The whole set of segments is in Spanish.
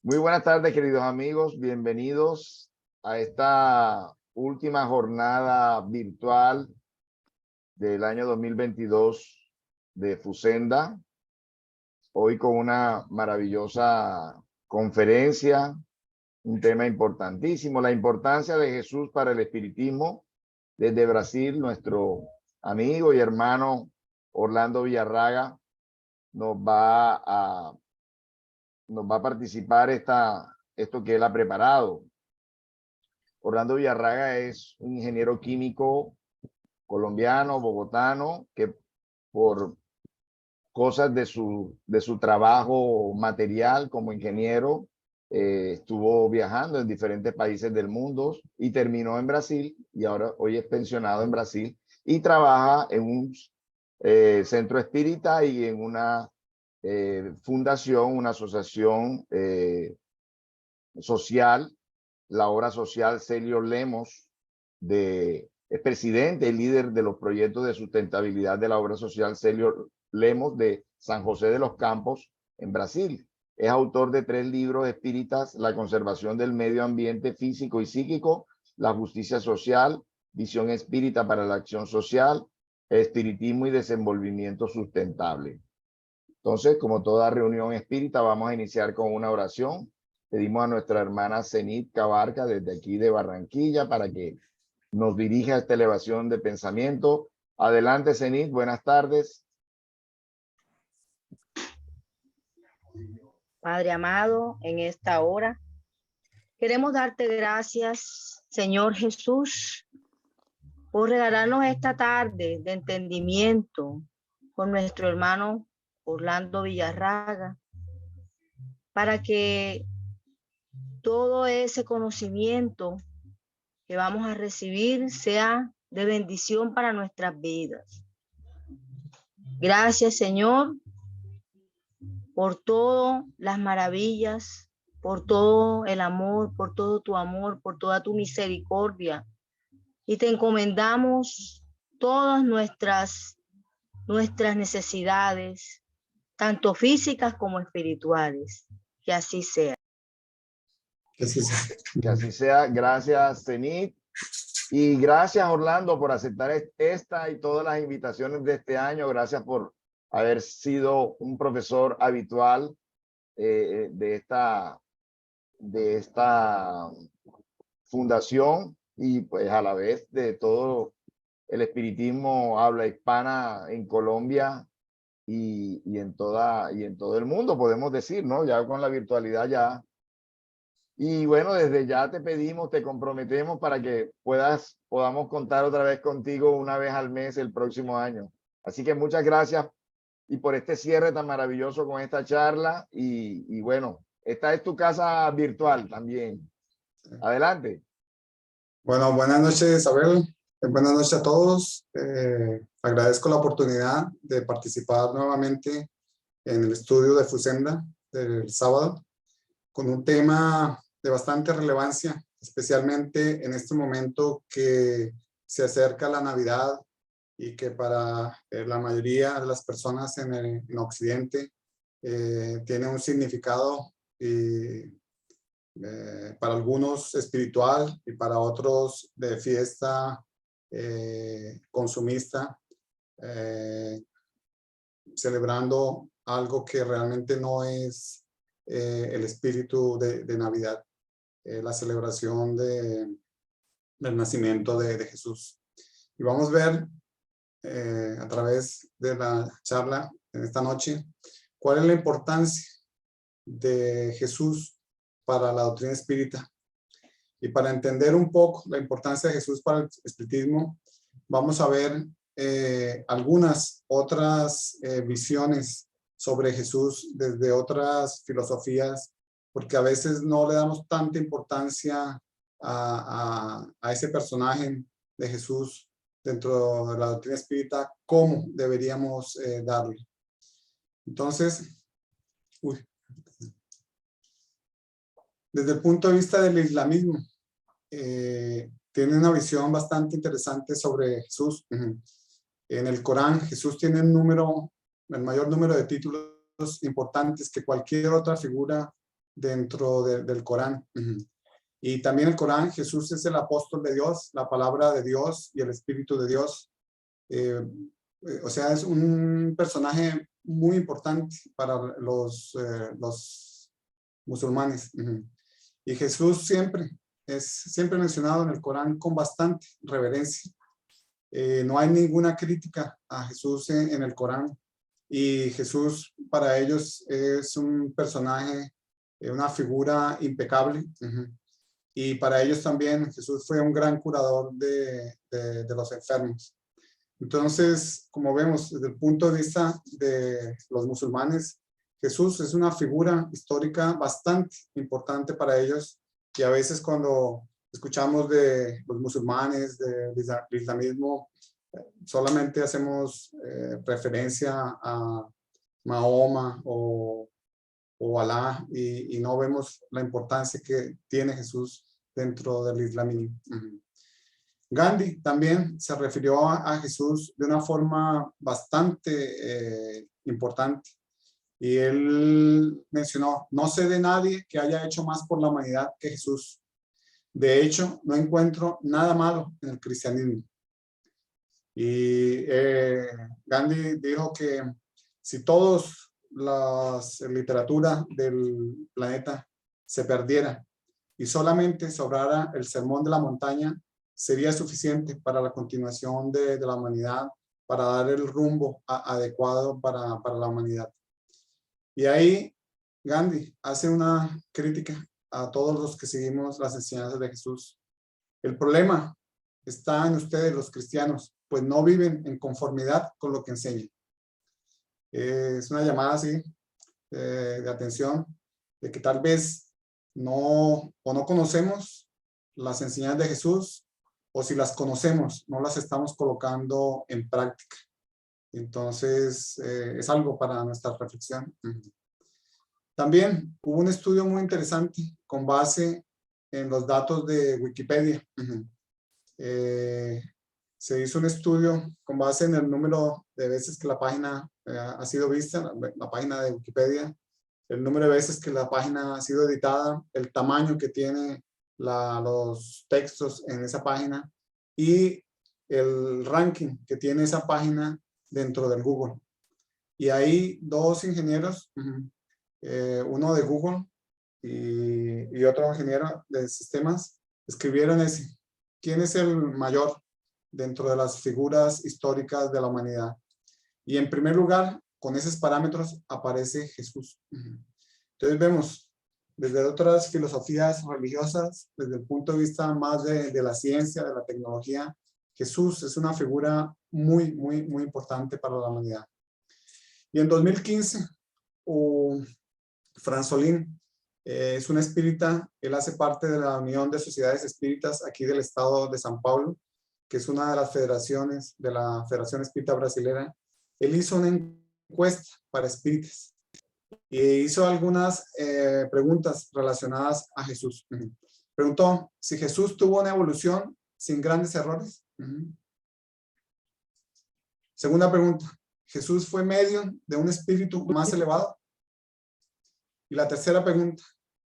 Muy buenas tardes, queridos amigos. Bienvenidos a esta última jornada virtual del año 2022 de Fusenda. Hoy con una maravillosa conferencia, un tema importantísimo, la importancia de Jesús para el espiritismo. Desde Brasil, nuestro amigo y hermano Orlando Villarraga nos va a participar esto que él ha preparado. Orlando Villarraga es un ingeniero químico colombiano, bogotano, que por cosas de su trabajo material como ingeniero, estuvo viajando en diferentes países del mundo y terminó en Brasil, y ahora hoy es pensionado en Brasil y trabaja en un centro espírita y en una fundación, una asociación social, la obra social Celio Lemos, es presidente y líder de los proyectos de sustentabilidad de la obra social Celio Lemos de San José de los Campos en Brasil. Es autor de 3 libros espíritas: La conservación del medio ambiente físico y psíquico, La justicia social, Visión espírita para la acción social, Espiritismo y desenvolvimiento sustentable. Entonces, como toda reunión espírita, vamos a iniciar con una oración. Pedimos a nuestra hermana Zenit Cabarca desde aquí de Barranquilla para que nos dirija a esta elevación de pensamiento. Adelante, Zenit, buenas tardes. Padre amado, en esta hora queremos darte gracias, Señor Jesús, por regalarnos esta tarde de entendimiento con nuestro hermano Orlando Villarraga, para que todo ese conocimiento que vamos a recibir sea de bendición para nuestras vidas. Gracias, Señor, por todas las maravillas, por todo el amor, por todo tu amor, por toda tu misericordia. Y te encomendamos todas nuestras necesidades, tanto físicas como espirituales. Que así sea. Que así sea. Que así sea. Gracias, Zenit. Y gracias, Orlando, por aceptar esta y todas las invitaciones de este año. Gracias por haber sido un profesor habitual de esta fundación, y pues a la vez de todo el espiritismo habla hispana en Colombia y en todo el mundo, podemos decir, ¿no? Ya con la virtualidad ya. Y bueno, desde ya te pedimos, te comprometemos para que podamos contar otra vez contigo una vez al mes el próximo año. Así que muchas gracias y por este cierre tan maravilloso con esta charla. Y bueno, esta es tu casa virtual también. Adelante. Bueno, buenas noches, Isabel. Buenas noches a todos. Agradezco la oportunidad de participar nuevamente en el estudio de Fusenda del sábado con un tema de bastante relevancia, especialmente en este momento que se acerca la Navidad y que para la mayoría de las personas en Occidente tiene un significado para algunos espiritual y para otros de fiesta consumista, celebrando algo que realmente no es el espíritu de Navidad, la celebración del nacimiento de Jesús. Y vamos a ver a través de la charla en esta noche cuál es la importancia de Jesús para la doctrina espírita. Y para entender un poco la importancia de Jesús para el espiritismo, vamos a ver algunas otras visiones sobre Jesús desde otras filosofías, porque a veces no le damos tanta importancia a ese personaje de Jesús dentro de la doctrina espírita como deberíamos darle. Entonces, desde el punto de vista del islamismo, tiene una visión bastante interesante sobre Jesús. En el Corán, Jesús tiene el mayor número de títulos importantes que cualquier otra figura dentro del Corán. Y también el Corán, Jesús es el apóstol de Dios, la palabra de Dios y el Espíritu de Dios. O sea, es un personaje muy importante para los musulmanes. Y Jesús siempre mencionado en el Corán con bastante reverencia. No hay ninguna crítica a Jesús en el Corán. Y Jesús para ellos es un personaje, una figura impecable. Y para ellos también Jesús fue un gran curador de los enfermos. Entonces, como vemos, desde el punto de vista de los musulmanes, Jesús es una figura histórica bastante importante para ellos. Y a veces cuando escuchamos de los musulmanes, del islamismo, solamente hacemos referencia a Mahoma o Alá y no vemos la importancia que tiene Jesús dentro del islamismo. Gandhi también se refirió a Jesús de una forma bastante importante. Y él mencionó: no sé de nadie que haya hecho más por la humanidad que Jesús. De hecho, no encuentro nada malo en el cristianismo. Y Gandhi dijo que si todas las literatura del planeta se perdiera y solamente sobrara el Sermón de la Montaña, sería suficiente para la continuación de la humanidad, para dar el rumbo adecuado para la humanidad. Y ahí Gandhi hace una crítica a todos los que seguimos las enseñanzas de Jesús. El problema está en ustedes, los cristianos, pues no viven en conformidad con lo que enseñan. Es una llamada así de atención, de que tal vez no conocemos las enseñanzas de Jesús, o si las conocemos, no las estamos colocando en práctica. Entonces, es algo para nuestra reflexión. También hubo un estudio muy interesante con base en los datos de Wikipedia. Se hizo un estudio con base en el número de veces que la página ha sido vista, la página de Wikipedia, el número de veces que la página ha sido editada, el tamaño que tiene los textos en esa página y el ranking que tiene esa página dentro del Google. Y hay dos ingenieros, uno de Google y otro ingeniero de sistemas, escribieron ¿quién es el mayor dentro de las figuras históricas de la humanidad? Y en primer lugar, con esos parámetros aparece Jesús. Entonces vemos desde otras filosofías religiosas, desde el punto de vista más de la ciencia, de la tecnología, Jesús es una figura muy, muy, muy importante para la humanidad. Y en 2015, Franz Solin es un espírita, él hace parte de la Unión de Sociedades Espíritas aquí del estado de São Paulo, que es una de las federaciones de la Federación Espírita Brasilera. Él hizo una encuesta para espíritas y hizo algunas preguntas relacionadas a Jesús. Preguntó si Jesús tuvo una evolución sin grandes errores. Segunda pregunta: ¿Jesús fue medium de un espíritu más elevado? Y la tercera pregunta: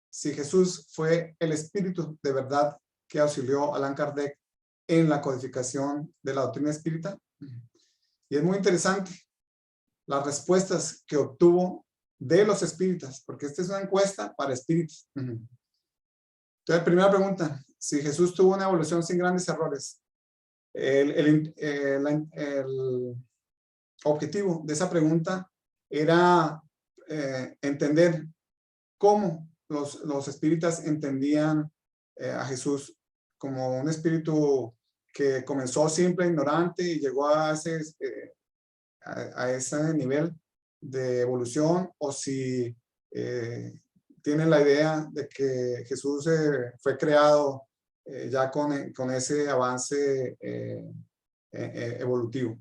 si Jesús fue el espíritu de verdad que auxilió a Allan Kardec en la codificación de la doctrina espírita. Y es muy interesante las respuestas que obtuvo de los espíritas, porque esta es una encuesta para espíritus. Entonces, primera pregunta: si Jesús tuvo una evolución sin grandes errores. El objetivo de esa pregunta era entender cómo los espíritas entendían a Jesús como un espíritu que comenzó simple, ignorante y llegó a ese nivel de evolución, o si tienen la idea de que Jesús fue creado ya con ese avance evolutivo.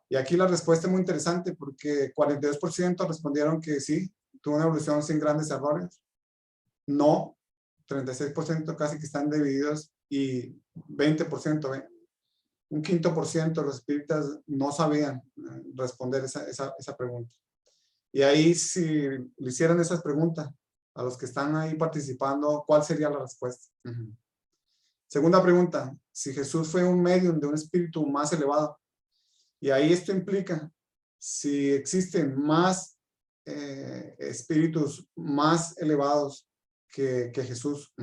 Y aquí la respuesta es muy interesante, porque 42% respondieron que sí, tuvo una evolución sin grandes errores. No, 36% casi que están divididos, y 20%, un 5% de los espíritas no sabían responder esa pregunta. Y ahí, si le hicieran esas preguntas, a los que están ahí participando, ¿cuál sería la respuesta? Segunda pregunta, si Jesús fue un medium de un espíritu más elevado, y ahí esto implica si existen más espíritus más elevados que Jesús,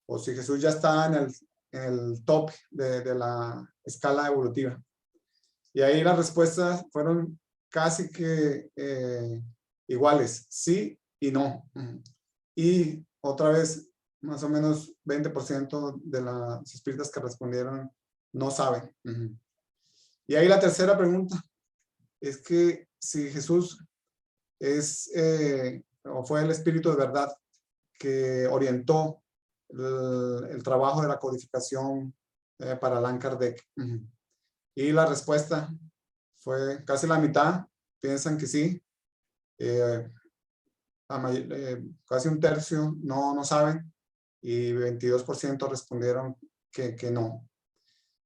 o si Jesús ya está en el top de la escala evolutiva. Y ahí las respuestas fueron casi que iguales, sí y no. Y otra vez, más o menos 20% de los espíritus que respondieron no saben. Y ahí la tercera pregunta es que si Jesús es o fue el espíritu de verdad que orientó el trabajo de la codificación para Allan Kardec. Y la respuesta fue casi la mitad, piensan que sí. Casi un tercio no saben y 22% respondieron que no.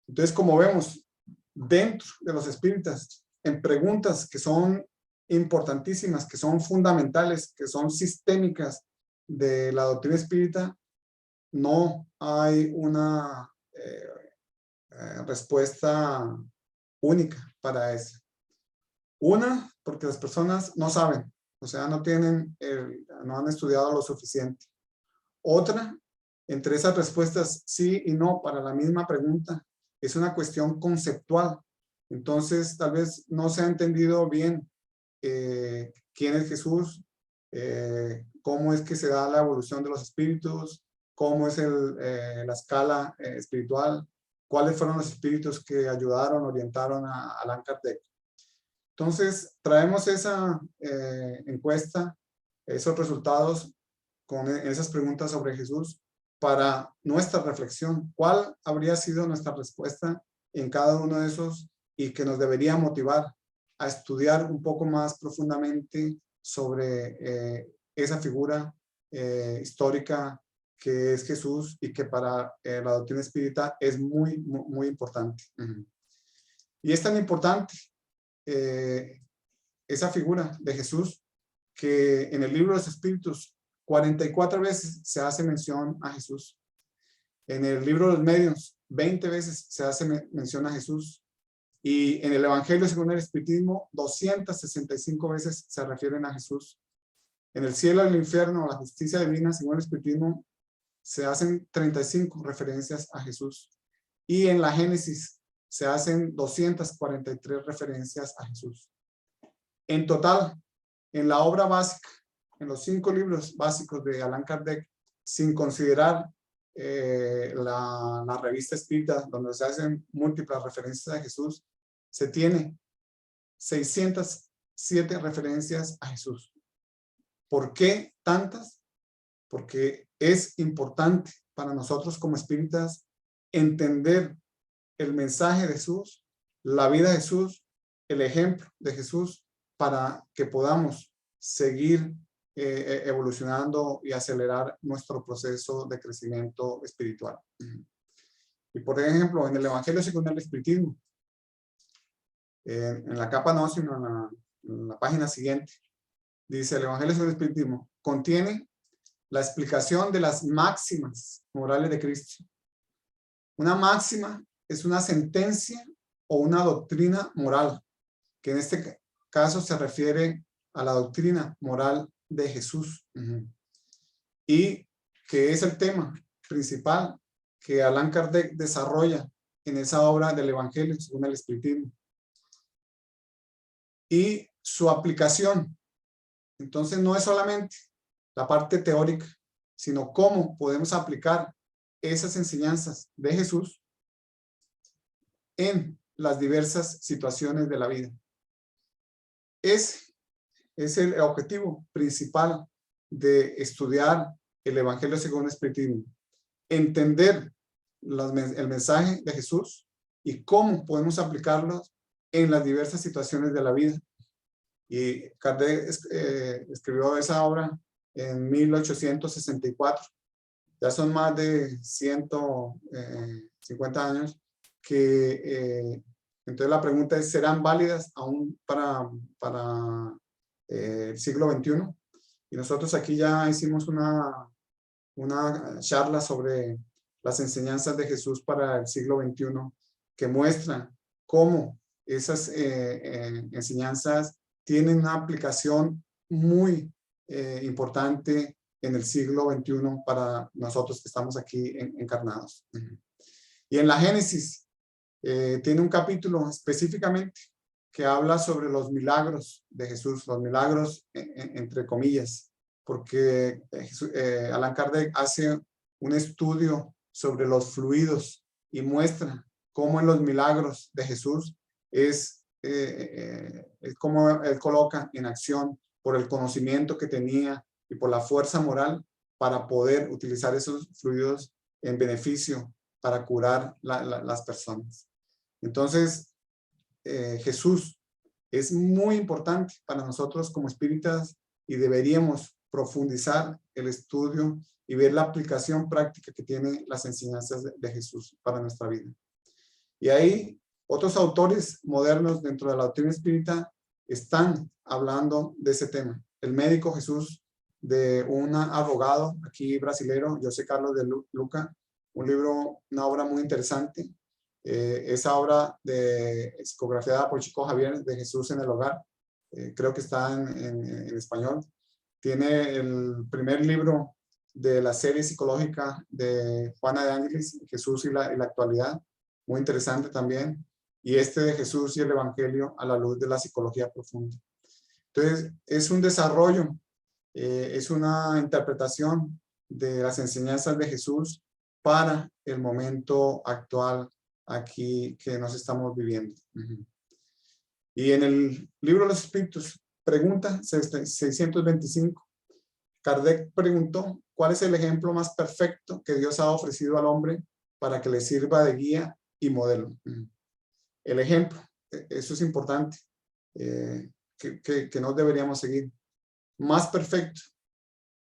Entonces, como vemos, dentro de los espíritas, en preguntas que son importantísimas, que son fundamentales, que son sistémicas de la doctrina espírita, no hay una respuesta única para eso. Una, porque las personas no saben, o sea, no han estudiado lo suficiente. Otra, entre esas respuestas sí y no para la misma pregunta, es una cuestión conceptual. Entonces, tal vez no se ha entendido bien quién es Jesús, cómo es que se da la evolución de los espíritus, cómo es la escala espiritual, cuáles fueron los espíritus que ayudaron, orientaron a Allan Kardec. Entonces, traemos esa encuesta, esos resultados con esas preguntas sobre Jesús para nuestra reflexión. ¿Cuál habría sido nuestra respuesta en cada uno de esos y que nos debería motivar a estudiar un poco más profundamente sobre esa figura histórica que es Jesús y que para la doctrina espírita es muy, muy, muy importante? Y es tan importante esa figura de Jesús que en el libro de los Espíritus 44 veces se hace mención a Jesús. En el libro de los Medios 20 veces se hace mención a Jesús. Y en el Evangelio según el Espiritismo 265 veces se refieren a Jesús. En el cielo y el infierno, la justicia divina según el Espiritismo se hacen 35 referencias a Jesús. Y en la Génesis se hacen 243 referencias a Jesús. En total, en la obra básica, en los 5 libros básicos de Allan Kardec, sin considerar la revista espírita, donde se hacen múltiples referencias a Jesús, se tiene 607 referencias a Jesús. ¿Por qué tantas? Porque es importante para nosotros como espíritas entender el mensaje de Jesús, la vida de Jesús, el ejemplo de Jesús, para que podamos seguir evolucionando y acelerar nuestro proceso de crecimiento espiritual. Y por ejemplo, en el Evangelio según el Espiritismo, en la capa no, sino en la página siguiente, dice: el Evangelio según el Espiritismo contiene la explicación de las máximas morales de Cristo. Una máxima es una sentencia o una doctrina moral, que en este caso se refiere a la doctrina moral de Jesús, y que es el tema principal que Allan Kardec desarrolla en esa obra del Evangelio según el Espiritismo. Y su aplicación, entonces, no es solamente la parte teórica, sino cómo podemos aplicar esas enseñanzas de Jesús en las diversas situaciones de la vida. Ese es el objetivo principal de estudiar el Evangelio según el Espiritismo. Entender el mensaje de Jesús y cómo podemos aplicarlos en las diversas situaciones de la vida. Y Kardec escribió esa obra en 1864. Ya son más de 150 años que entonces la pregunta es: ¿serán válidas aún para el siglo XXI? Y nosotros aquí ya hicimos una charla sobre las enseñanzas de Jesús para el siglo XXI, que muestra cómo esas enseñanzas tienen una aplicación muy importante en el siglo XXI para nosotros que estamos aquí encarnados. Y en la Génesis tiene un capítulo específicamente que habla sobre los milagros de Jesús, los milagros entre comillas, porque Allan Kardec hace un estudio sobre los fluidos y muestra cómo en los milagros de Jesús es como él coloca en acción por el conocimiento que tenía y por la fuerza moral para poder utilizar esos fluidos en beneficio para curar las personas. Entonces, Jesús es muy importante para nosotros como espíritas y deberíamos profundizar el estudio y ver la aplicación práctica que tienen las enseñanzas de Jesús para nuestra vida. Y ahí otros autores modernos dentro de la doctrina espírita están hablando de ese tema. El médico Jesús, de un abogado aquí brasilero, José Carlos de Luca, un libro, una obra muy interesante. Esa obra psicografiada por Chico Javier, de Jesús en el hogar, creo que está en español. Tiene el primer libro de la serie psicológica de Juana de Ángeles, Jesús y la actualidad, muy interesante también. Y este de Jesús y el Evangelio a la luz de la psicología profunda. Entonces, es un desarrollo, es una interpretación de las enseñanzas de Jesús para el momento actual aquí que nos estamos viviendo. Y en el libro de los Espíritus, pregunta 625, Kardec preguntó, ¿cuál es el ejemplo más perfecto que Dios ha ofrecido al hombre para que le sirva de guía y modelo? El ejemplo, eso es importante, que no deberíamos seguir. Más perfecto,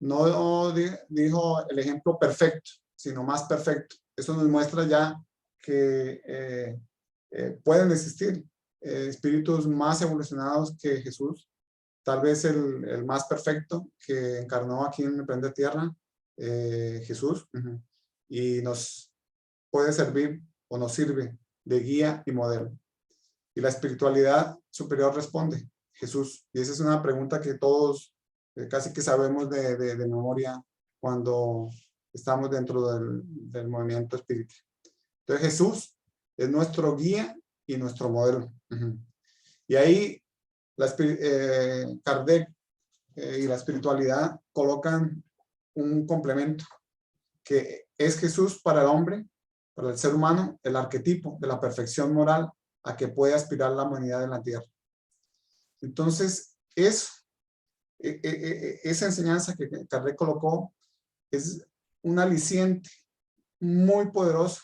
no dijo el ejemplo perfecto, sino más perfecto. Eso nos muestra ya que pueden existir espíritus más evolucionados que Jesús. Tal vez el más perfecto que encarnó aquí en el planeta Tierra, Jesús, y nos puede servir o nos sirve de guía y modelo. Y la espiritualidad superior responde, Jesús. Y esa es una pregunta que todos casi que sabemos de memoria cuando estamos dentro del movimiento espírita. Entonces Jesús es nuestro guía y nuestro modelo. Y ahí Kardec y la espiritualidad colocan un complemento que es Jesús para el hombre, para el ser humano, el arquetipo de la perfección moral a que puede aspirar la humanidad en la tierra. Entonces, esa enseñanza que Kardec colocó es un aliciente muy poderoso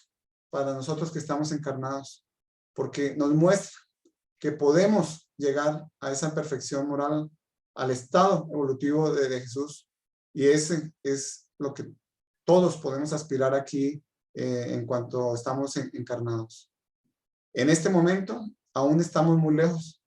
para nosotros que estamos encarnados, porque nos muestra que podemos llegar a esa perfección moral, al estado evolutivo de Jesús, y ese es lo que todos podemos aspirar aquí en cuanto estamos encarnados. En este momento aún estamos muy lejos,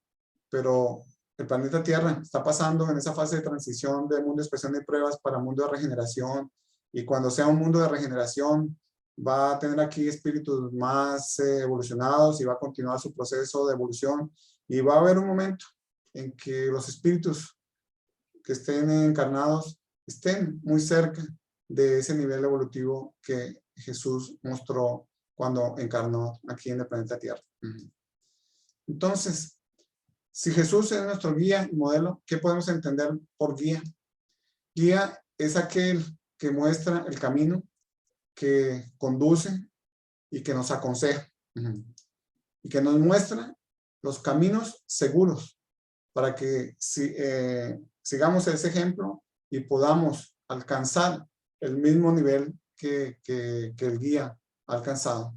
pero el planeta Tierra está pasando en esa fase de transición de mundo de expresión y pruebas para mundo de regeneración, y cuando sea un mundo de regeneración va a tener aquí espíritus más evolucionados y va a continuar su proceso de evolución, y va a haber un momento en que los espíritus que estén encarnados estén muy cerca de ese nivel evolutivo que Jesús mostró cuando encarnó aquí en el planeta Tierra. Entonces, si Jesús es nuestro guía y modelo, ¿qué podemos entender por guía? Guía es aquel que muestra el camino, que conduce y que nos aconseja, y que nos muestra los caminos seguros para que sigamos ese ejemplo y podamos alcanzar el mismo nivel que el guía ha alcanzado.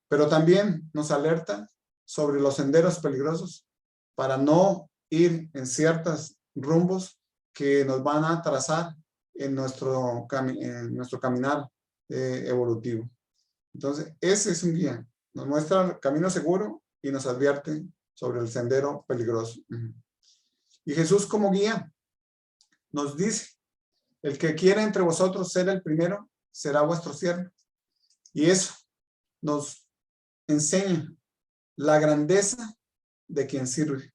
Pero también nos alerta sobre los senderos peligrosos para no ir en ciertos rumbos que nos van a trazar en nuestro caminar evolutivo. Entonces, ese es un guía. Nos muestra el camino seguro y nos advierte sobre el sendero peligroso. Y Jesús como guía nos dice el que quiera entre vosotros ser el primero, será vuestro siervo. Y eso nos enseña la grandeza de quien sirve.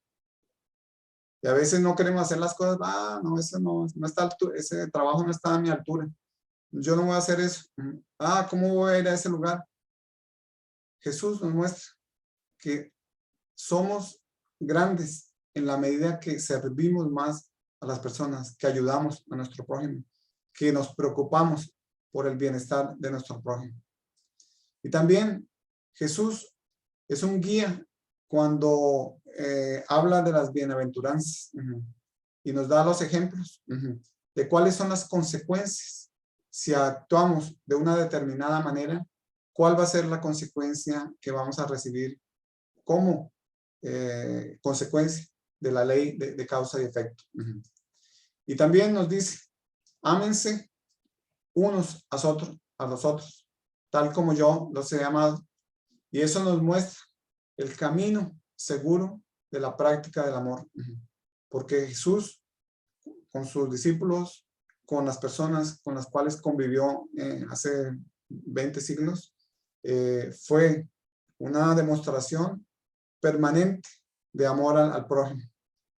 Y a veces no queremos hacer las cosas, no, eso no está, ese trabajo no está a mi altura. Yo no voy a hacer eso. ¿Cómo voy a ir a ese lugar? Jesús nos muestra que somos grandes en la medida que servimos más a las personas, que ayudamos a nuestro prójimo, que nos preocupamos por el bienestar de nuestro prójimo. Y también Jesús es un guía cuando habla de las bienaventuranzas y nos da los ejemplos de cuáles son las consecuencias si actuamos de una determinada manera, cuál va a ser la consecuencia que vamos a recibir como consecuencia de la ley de causa y efecto. Y también nos dice, ámense unos a los otros, tal como yo los he amado. Y eso nos muestra el camino seguro de la práctica del amor. Porque Jesús, con sus discípulos, con las personas con las cuales convivió hace 20 siglos, fue una demostración permanente de amor al prójimo.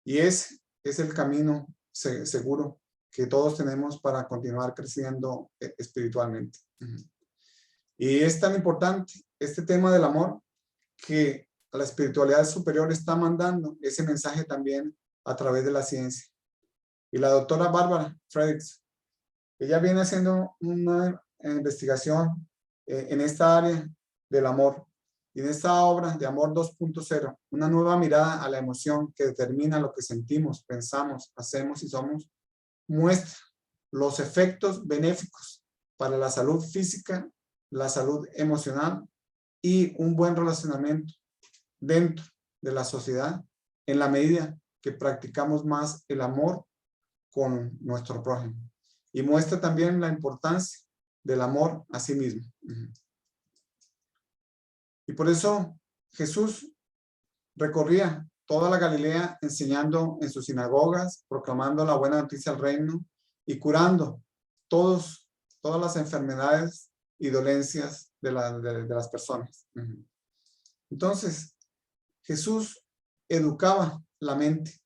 Y ese es el camino seguro que todos tenemos para continuar creciendo espiritualmente. Y es tan importante este tema del amor que la espiritualidad superior está mandando ese mensaje también a través de la ciencia. Y la doctora Barbara Fredrickson, ella viene haciendo una investigación en esta área del amor. Y en esta obra de Amor 2.0, una nueva mirada a la emoción que determina lo que sentimos, pensamos, hacemos y somos, muestra los efectos benéficos para la salud física, la salud emocional y un buen relacionamiento dentro de la sociedad en la medida que practicamos más el amor con nuestro prójimo. Y muestra también la importancia del amor a sí mismo. Y por eso Jesús recorría toda la Galilea enseñando en sus sinagogas, proclamando la buena noticia del reino y curando todas las enfermedades y dolencias de las personas. Entonces, Jesús educaba la mente,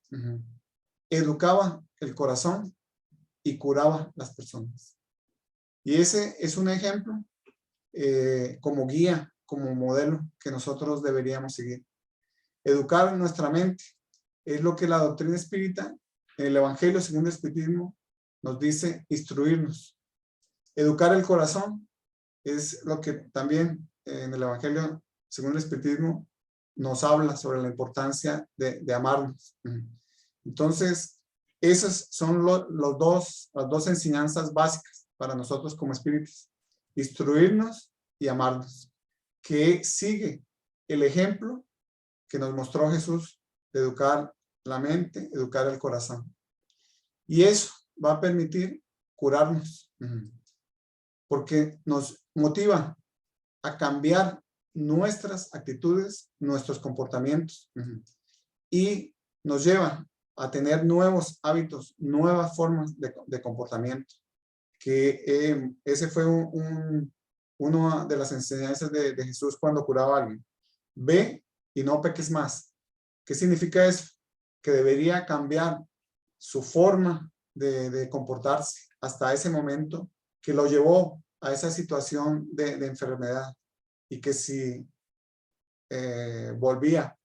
educaba el corazón y curaba las personas. Y ese es un ejemplo como guía, como modelo que nosotros deberíamos seguir. Educar nuestra mente es lo que la doctrina espírita, en el Evangelio según el Espiritismo, nos dice instruirnos. Educar el corazón es lo que también en el Evangelio según el Espiritismo nos habla sobre la importancia de amarnos. Entonces, esas son las dos enseñanzas básicas para nosotros como espíritus. Instruirnos y amarnos, que sigue el ejemplo que nos mostró Jesús de educar la mente, educar el corazón. Y eso va a permitir curarnos, porque nos motiva a cambiar nuestras actitudes, nuestros comportamientos, y nos lleva a tener nuevos hábitos, nuevas formas de comportamiento, que ese fue una de las enseñanzas de Jesús cuando curaba a alguien. Ve y no peques más. ¿Qué significa eso? Que debería cambiar su forma de comportarse hasta ese momento que lo llevó a esa situación de enfermedad, y que si volvía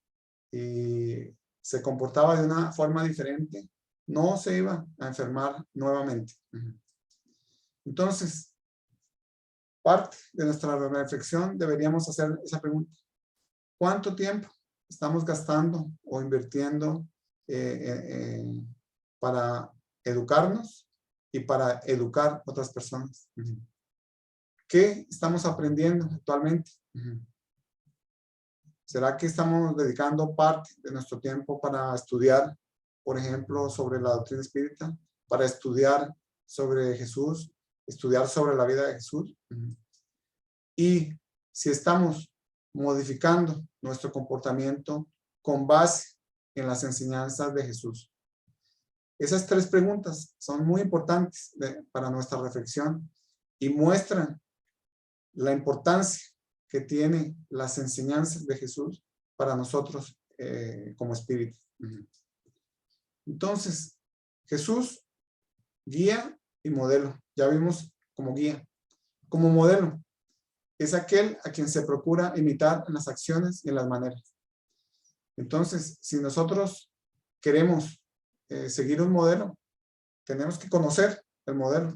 y se comportaba de una forma diferente, no se iba a enfermar nuevamente. Entonces, parte de nuestra reflexión deberíamos hacer esa pregunta: ¿cuánto tiempo estamos gastando o invirtiendo para educarnos y para educar a otras personas? ¿Qué estamos aprendiendo actualmente? ¿Será que estamos dedicando parte de nuestro tiempo para estudiar, por ejemplo, sobre la doctrina espírita, para estudiar sobre Jesús, estudiar sobre la vida de Jesús? Y si estamos modificando nuestro comportamiento con base en las enseñanzas de Jesús. Esas 3 preguntas son muy importantes para nuestra reflexión y muestran la importancia que tienen las enseñanzas de Jesús para nosotros como espíritu. Entonces, Jesús, guía y modelo. Ya vimos como guía. Como modelo, es aquel a quien se procura imitar en las acciones y en las maneras. Entonces, si nosotros queremos seguir un modelo, tenemos que conocer el modelo.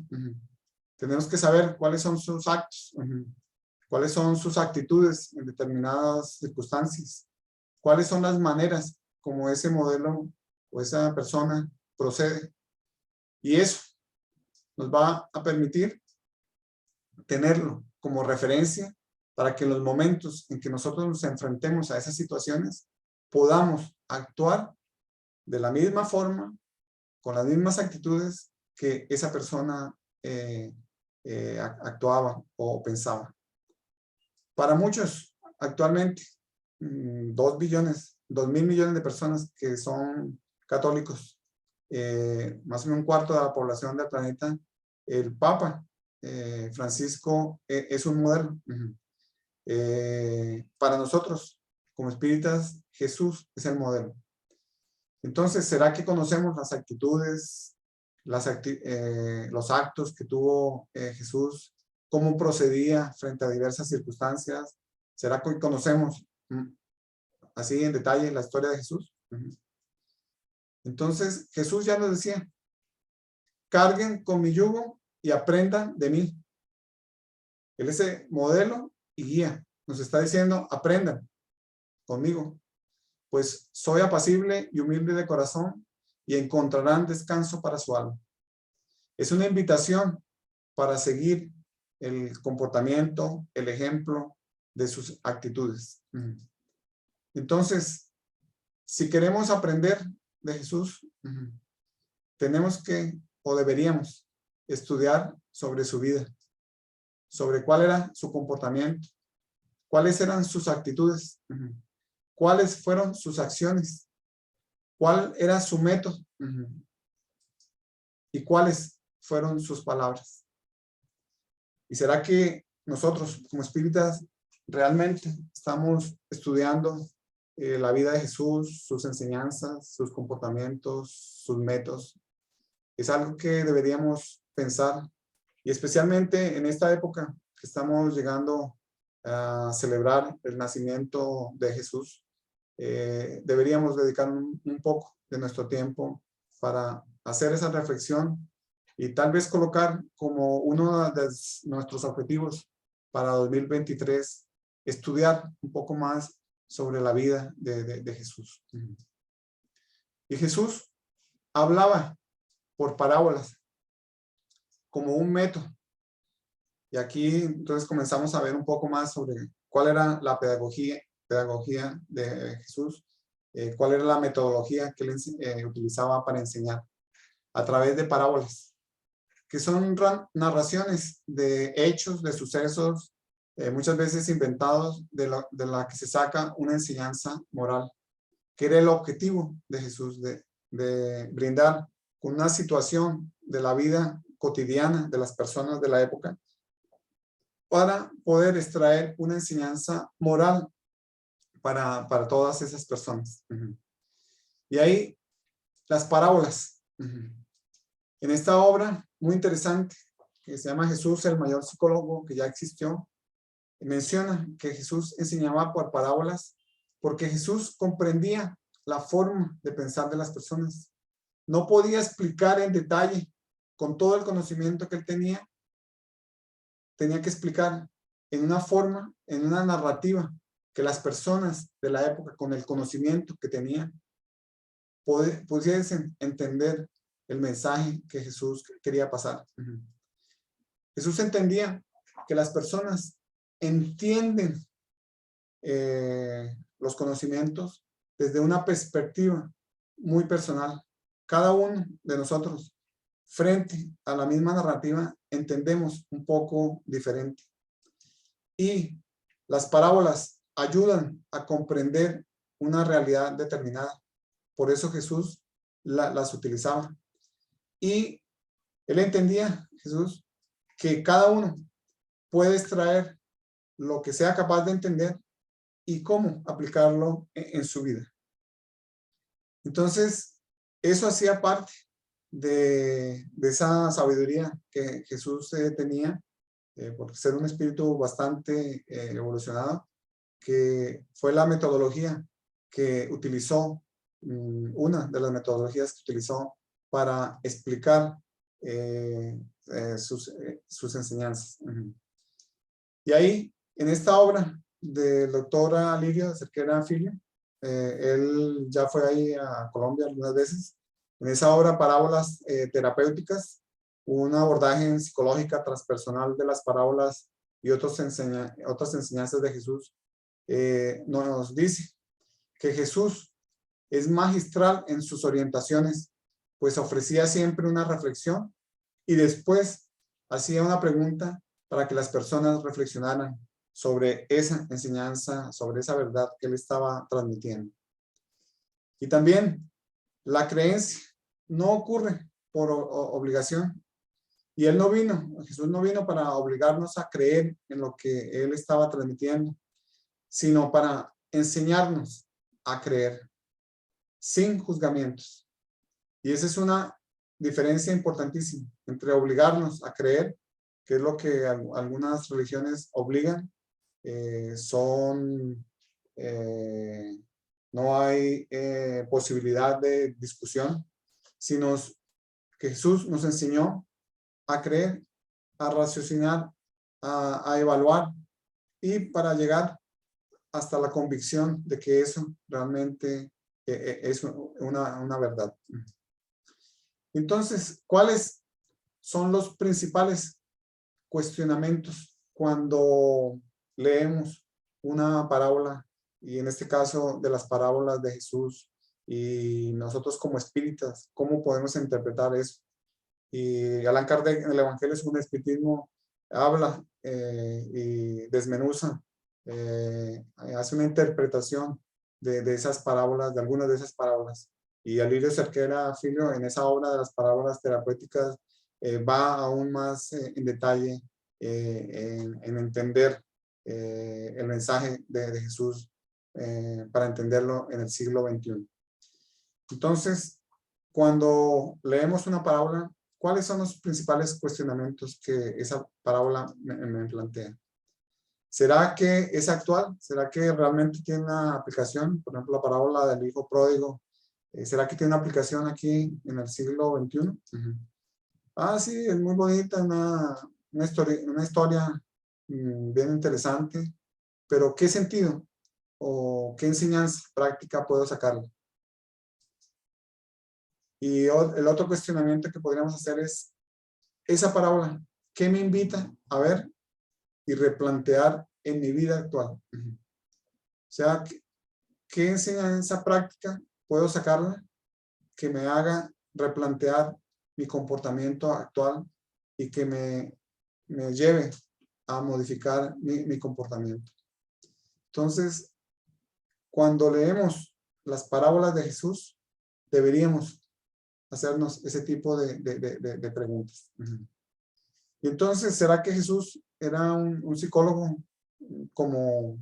Tenemos que saber cuáles son sus actos, cuáles son sus actitudes en determinadas circunstancias, cuáles son las maneras como ese modelo o esa persona procede. Y eso nos va a permitir tenerlo como referencia para que en los momentos en que nosotros nos enfrentemos a esas situaciones podamos actuar de la misma forma, con las mismas actitudes que esa persona actuaba o pensaba. Para muchos, actualmente, 2.000 millones de personas que son católicos, más o menos un cuarto de la población del planeta, el Papa Francisco es un modelo. Para nosotros, como espíritas, Jesús es el modelo. Entonces, ¿será que conocemos las actitudes, los actos que tuvo Jesús? ¿Cómo procedía frente a diversas circunstancias? ¿Será que conocemos así en detalle la historia de Jesús? Entonces, Jesús ya nos decía, carguen con mi yugo y aprendan de mí. Él es el modelo y guía. Nos está diciendo, aprendan conmigo, pues soy apacible y humilde de corazón y encontrarán descanso para su alma. Es una invitación para seguir el comportamiento, el ejemplo de sus actitudes. Entonces, si queremos aprender de Jesús, tenemos que, o deberíamos, estudiar sobre su vida, sobre cuál era su comportamiento, cuáles eran sus actitudes, cuáles fueron sus acciones, cuál era su método y cuáles fueron sus palabras. ¿Y será que nosotros como espíritas realmente estamos estudiando la vida de Jesús, sus enseñanzas, sus comportamientos, sus métodos? Es algo que deberíamos pensar, y especialmente en esta época que estamos llegando a celebrar el nacimiento de Jesús, deberíamos dedicar un poco de nuestro tiempo para hacer esa reflexión y tal vez colocar como uno de nuestros objetivos para 2023, estudiar un poco más sobre la vida de Jesús. Y Jesús hablaba por parábolas como un método. Y aquí entonces comenzamos a ver un poco más sobre cuál era la pedagogía de Jesús, cuál era la metodología que él utilizaba para enseñar a través de parábolas, que son narraciones de hechos, de sucesos, muchas veces inventados, de la que se saca una enseñanza moral, que era el objetivo de Jesús, de brindar con una situación de la vida cotidiana de las personas de la época, para poder extraer una enseñanza moral para todas esas personas. Y ahí las parábolas. En esta obra muy interesante que se llama Jesús, el mayor psicólogo que ya existió, menciona que Jesús enseñaba por parábolas porque Jesús comprendía la forma de pensar de las personas. No podía explicar en detalle con todo el conocimiento que él tenía. Tenía que explicar en una forma, en una narrativa, que las personas de la época, con el conocimiento que tenían, pudiesen entender el mensaje que Jesús quería pasar. Jesús entendía que las personas entienden los conocimientos desde una perspectiva muy personal. Cada uno de nosotros, frente a la misma narrativa, entendemos un poco diferente. Y las parábolas ayudan a comprender una realidad determinada. Por eso Jesús las utilizaba. Y él entendía, Jesús, que cada uno puede extraer lo que sea capaz de entender y cómo aplicarlo en su vida. Entonces, eso hacía parte de esa sabiduría que Jesús tenía, por ser un espíritu bastante evolucionado, que fue la metodología que utilizó, una de las metodologías que utilizó para explicar sus enseñanzas. Y ahí, en esta obra del doctor Alirio Cerquera Filio, él ya fue ahí a Colombia algunas veces. En esa obra, Parábolas Terapéuticas, un abordaje psicológica transpersonal de las parábolas y otras enseñanzas de Jesús, nos dice que Jesús es magistral en sus orientaciones, pues ofrecía siempre una reflexión y después hacía una pregunta para que las personas reflexionaran sobre esa enseñanza, sobre esa verdad que él estaba transmitiendo. Y también la creencia no ocurre por obligación. Y Jesús no vino para obligarnos a creer en lo que él estaba transmitiendo, sino para enseñarnos a creer sin juzgamientos. Y esa es una diferencia importantísima entre obligarnos a creer, que es lo que algunas religiones obligan, no hay posibilidad de discusión, sino que Jesús nos enseñó a creer, a raciocinar, a evaluar, y para llegar hasta la convicción de que eso realmente es una verdad. Entonces, ¿cuáles son los principales cuestionamientos cuando leemos una parábola, y en este caso de las parábolas de Jesús, y nosotros como espíritas, cómo podemos interpretar eso? Y Allan Kardec en el Evangelio según el Espiritismo habla y desmenuza, hace una interpretación de esas parábolas, de algunas de esas parábolas. Y Alirio Cerquera Filio, en esa obra de las parábolas terapéuticas, va aún más en detalle en entender el mensaje de Jesús para entenderlo en el siglo XXI. Entonces, cuando leemos una parábola, ¿cuáles son los principales cuestionamientos que esa parábola me plantea? ¿Será que es actual? ¿Será que realmente tiene una aplicación? Por ejemplo, la parábola del hijo pródigo. ¿Será que tiene una aplicación aquí en el siglo XXI? Ah, sí, es muy bonita, una historia bien interesante, pero ¿qué sentido o qué enseñanza práctica puedo sacarle? Y el otro cuestionamiento que podríamos hacer es, esa parábola, ¿qué me invita a ver y replantear en mi vida actual? O sea, ¿qué enseñanza práctica puedo sacarla que me haga replantear mi comportamiento actual y que me lleve a modificar mi comportamiento? Entonces, cuando leemos las parábolas de Jesús, deberíamos hacernos ese tipo de preguntas. Y entonces, ¿será que Jesús era un psicólogo como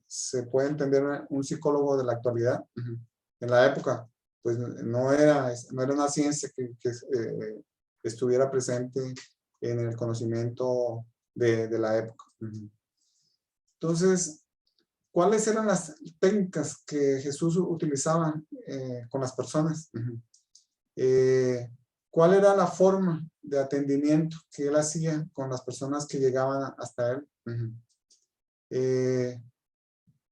se puede entender un psicólogo de la actualidad? En la época, pues no era una ciencia que estuviera presente en el conocimiento de la época. Entonces, ¿cuáles eran las técnicas que Jesús utilizaba con las personas? ¿Cuál era la forma de atendimiento que él hacía con las personas que llegaban hasta él?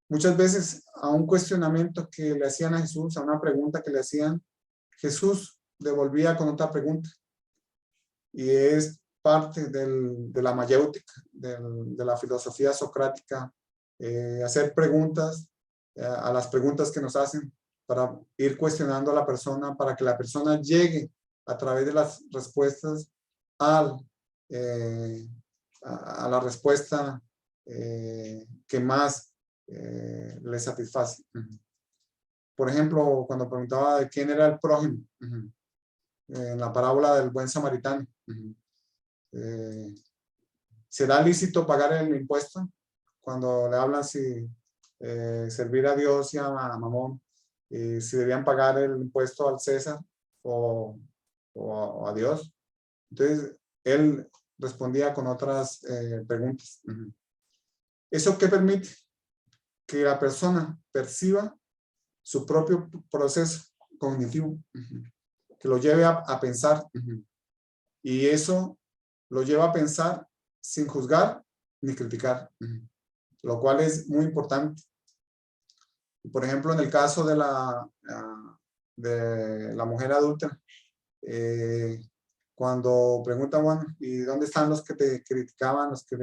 Muchas veces a un cuestionamiento que le hacían a Jesús, a una pregunta que le hacían, Jesús devolvía con otra pregunta. Y es parte de la mayéutica, de la filosofía socrática, hacer preguntas a las preguntas que nos hacen para ir cuestionando a la persona, para que la persona llegue a través de las respuestas a la respuesta que más le satisface. Por ejemplo, cuando preguntaba de quién era el prójimo, en la parábola del buen samaritano. ¿Será lícito pagar el impuesto? Cuando le hablan si servir a Dios y a Mamón, si debían pagar el impuesto al César o a Dios. Entonces, él respondía con otras preguntas. ¿Eso qué permite? Que la persona perciba su propio proceso cognitivo, que lo lleve a pensar. Y eso lo lleva a pensar sin juzgar ni criticar, lo cual es muy importante. Por ejemplo, en el caso de la mujer adulta, cuando preguntan, bueno, ¿y dónde están los que te criticaban, los que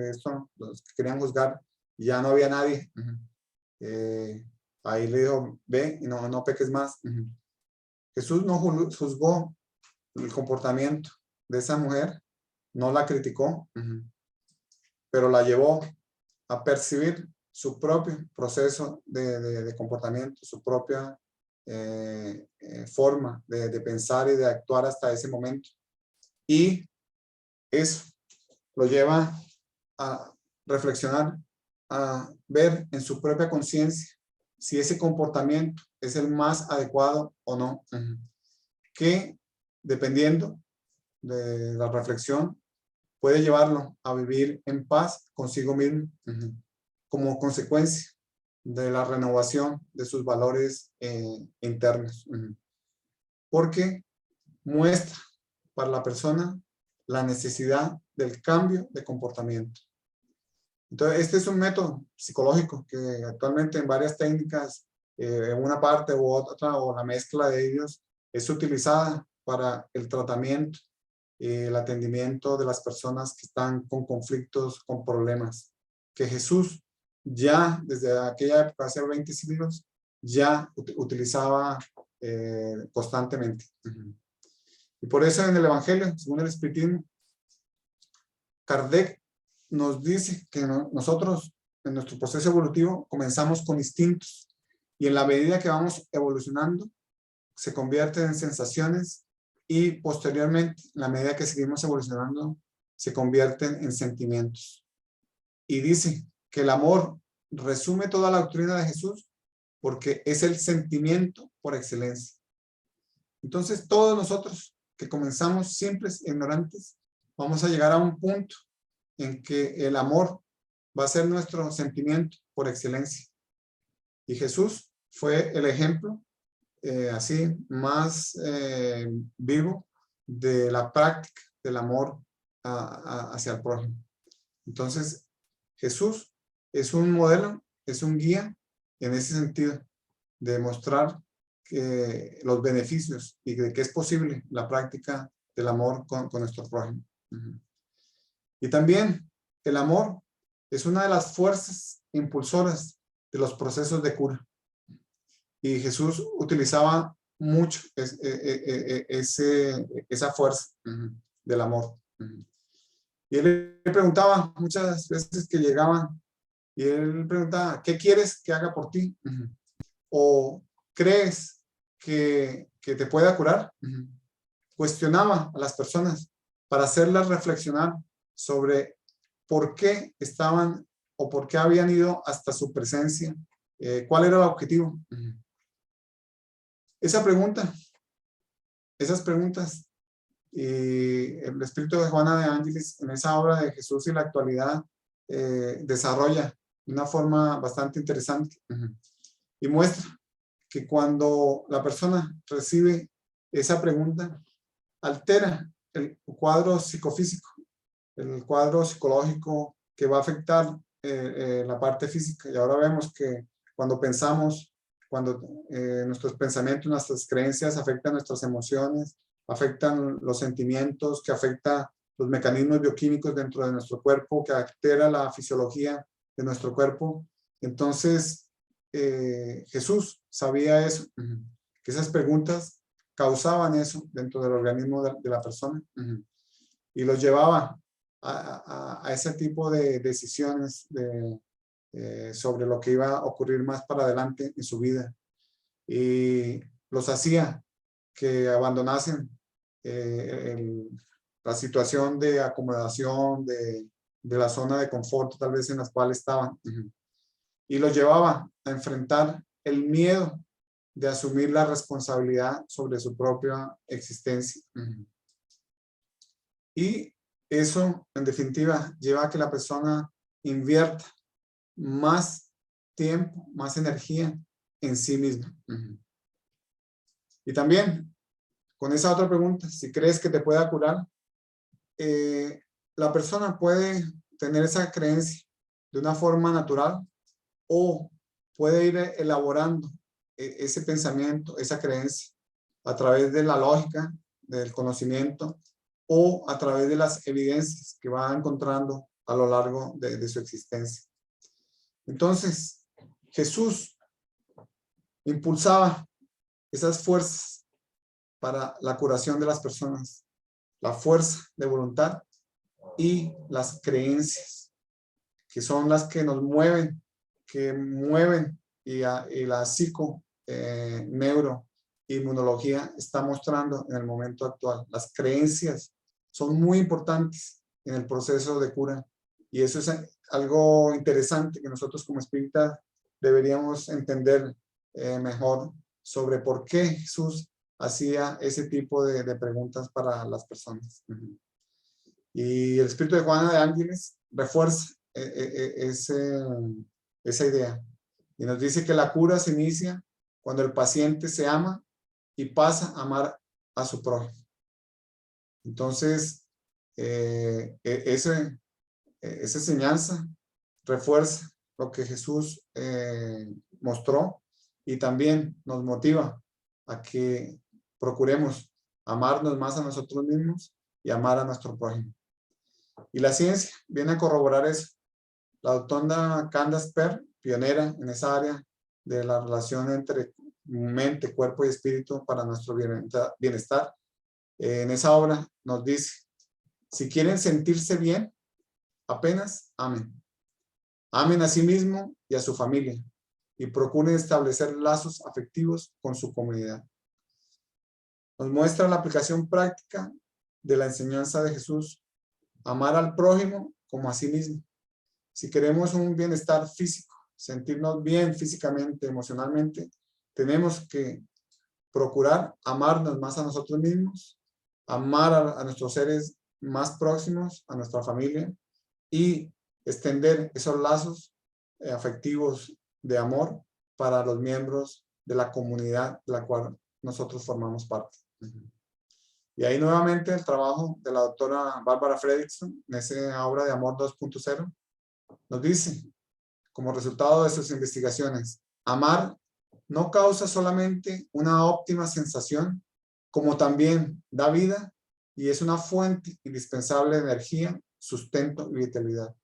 querían juzgar? Y ya no había nadie. Ahí le dijo, ve y no peques más. Jesús no juzgó el comportamiento de esa mujer, no la criticó, pero la llevó a percibir su propio proceso de comportamiento, su propia forma de pensar y de actuar hasta ese momento. Y eso lo lleva a reflexionar, a ver en su propia conciencia si ese comportamiento es el más adecuado o no. Que dependiendo de la reflexión, puede llevarlo a vivir en paz consigo mismo, como consecuencia de la renovación de sus valores internos. Porque muestra para la persona la necesidad del cambio de comportamiento. Entonces, este es un método psicológico que actualmente en varias técnicas, en una parte u otra, o la mezcla de ellos, es utilizada para el tratamiento y el atendimiento de las personas que están con conflictos, con problemas, que Jesús ya desde aquella época, hace 20 siglos, ya utilizaba constantemente. Y por eso en el Evangelio, según el Espiritismo, Kardec nos dice que nosotros en nuestro proceso evolutivo comenzamos con instintos y en la medida que vamos evolucionando se convierten en sensaciones y posteriormente, en la medida que seguimos evolucionando, se convierten en sentimientos. Y dice que el amor resume toda la doctrina de Jesús porque es el sentimiento por excelencia. Entonces todos nosotros que comenzamos simples e ignorantes, vamos a llegar a un punto en que el amor va a ser nuestro sentimiento por excelencia. Y Jesús fue el ejemplo así más vivo de la práctica del amor hacia el prójimo. Entonces, Jesús es un modelo, es un guía en ese sentido, de mostrar que los beneficios y de que es posible la práctica del amor con nuestro prójimo. Y también el amor es una de las fuerzas impulsoras de los procesos de cura. Y Jesús utilizaba mucho esa fuerza del amor. Y él le preguntaba muchas veces que llegaban, y él preguntaba, ¿qué quieres que haga por ti? ¿O crees que te pueda curar? Cuestionaba a las personas para hacerlas reflexionar sobre por qué estaban o por qué habían ido hasta su presencia, cuál era el objetivo. Esas preguntas, y el espíritu de Juana de Ángeles en esa obra de Jesús y la actualidad desarrolla de una forma bastante interesante y muestra que cuando la persona recibe esa pregunta, altera el cuadro psicofísico, el cuadro psicológico que va a afectar la parte física. Y ahora vemos que cuando pensamos, cuando nuestros pensamientos, nuestras creencias afectan nuestras emociones, afectan los sentimientos, que afecta los mecanismos bioquímicos dentro de nuestro cuerpo, que altera la fisiología de nuestro cuerpo. Entonces, Jesús sabía eso, que esas preguntas causaban eso dentro del organismo de la persona y los llevaba a ese tipo de decisiones sobre lo que iba a ocurrir más para adelante en su vida, y los hacía que abandonasen la situación de acomodación, de la zona de confort tal vez en la cual estaban. Y los llevaba a enfrentar el miedo de asumir la responsabilidad sobre su propia existencia. Y eso, en definitiva, lleva a que la persona invierta más tiempo, más energía en sí misma. Y también, con esa otra pregunta, si crees que te pueda curar, la persona puede tener esa creencia de una forma natural o puede ir elaborando ese pensamiento, esa creencia, a través de la lógica, del conocimiento o a través de las evidencias que va encontrando a lo largo de su existencia. Entonces, Jesús impulsaba esas fuerzas para la curación de las personas, la fuerza de voluntad y las creencias, que son las que nos mueven, que mueven y la neuro, inmunología está mostrando en el momento actual. Las creencias son muy importantes en el proceso de cura y eso es algo interesante que nosotros como espíritas deberíamos entender mejor sobre por qué Jesús hacía ese tipo de preguntas para las personas. Y el espíritu de Juana de Ángeles refuerza esa idea y nos dice que la cura se inicia cuando el paciente se ama y pasa a amar a su prójimo. Entonces, esa enseñanza refuerza lo que Jesús mostró y también nos motiva a que procuremos amarnos más a nosotros mismos y amar a nuestro prójimo. Y la ciencia viene a corroborar eso. La doctora Candace Pert, pionera en esa área de la relación entre mente, cuerpo y espíritu para nuestro bienestar, en esa obra nos dice, si quieren sentirse bien, apenas amen. Amen a sí mismo y a su familia y procuren establecer lazos afectivos con su comunidad. Nos muestra la aplicación práctica de la enseñanza de Jesús, amar al prójimo como a sí mismo. Si queremos un bienestar físico, sentirnos bien físicamente, emocionalmente, tenemos que procurar amarnos más a nosotros mismos, amar a nuestros seres más próximos, a nuestra familia, y extender esos lazos afectivos de amor para los miembros de la comunidad de la cual nosotros formamos parte. Y ahí nuevamente el trabajo de la doctora Barbara Fredrickson en esa obra de Amor 2.0 nos dice, como resultado de sus investigaciones, amar no causa solamente una óptima sensación, como también da vida y es una fuente indispensable de energía, sustento y vitalidad.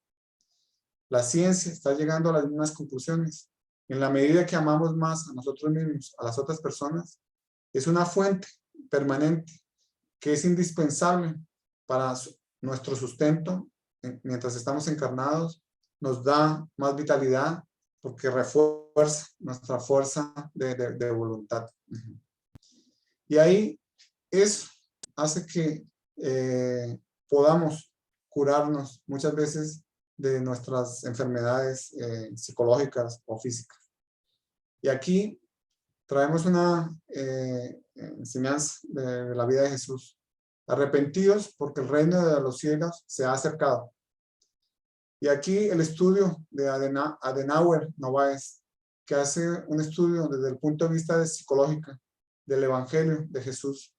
La ciencia está llegando a las mismas conclusiones. En la medida que amamos más a nosotros mismos, a las otras personas, es una fuente permanente que es indispensable para nuestro sustento mientras estamos encarnados, nos da más vitalidad porque refuerza nuestra fuerza de voluntad. Y ahí eso hace que podamos curarnos muchas veces de nuestras enfermedades psicológicas o físicas. Y aquí traemos una enseñanza de la vida de Jesús. Arrepentidos porque el reino de los cielos se ha acercado. Y aquí el estudio de Adenauer Novaes, que hace un estudio desde el punto de vista psicológico del Evangelio de Jesús.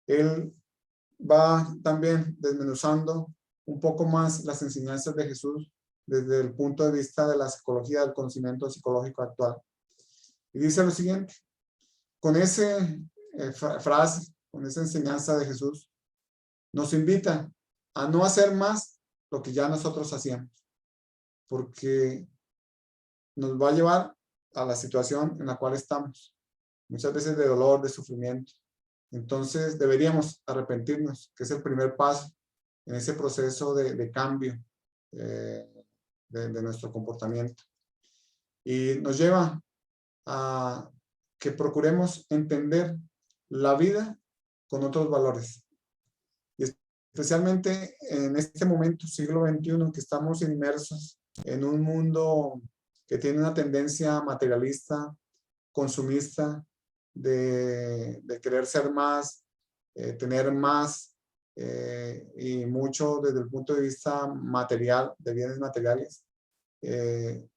Él va también desmenuzando un poco más las enseñanzas de Jesús desde el punto de vista de la psicología, del conocimiento psicológico actual. Y dice lo siguiente, con esa frase, con esa enseñanza de Jesús, nos invita a no hacer más lo que ya nosotros hacíamos, porque nos va a llevar a la situación en la cual estamos, muchas veces de dolor, de sufrimiento. Entonces deberíamos arrepentirnos, que es el primer paso en ese proceso de cambio de nuestro comportamiento. Y nos lleva a que procuremos entender la vida con otros valores, especialmente en este momento, siglo XXI, que estamos inmersos en un mundo que tiene una tendencia materialista, consumista, de querer ser más, tener más, y mucho desde el punto de vista material, de bienes materiales. El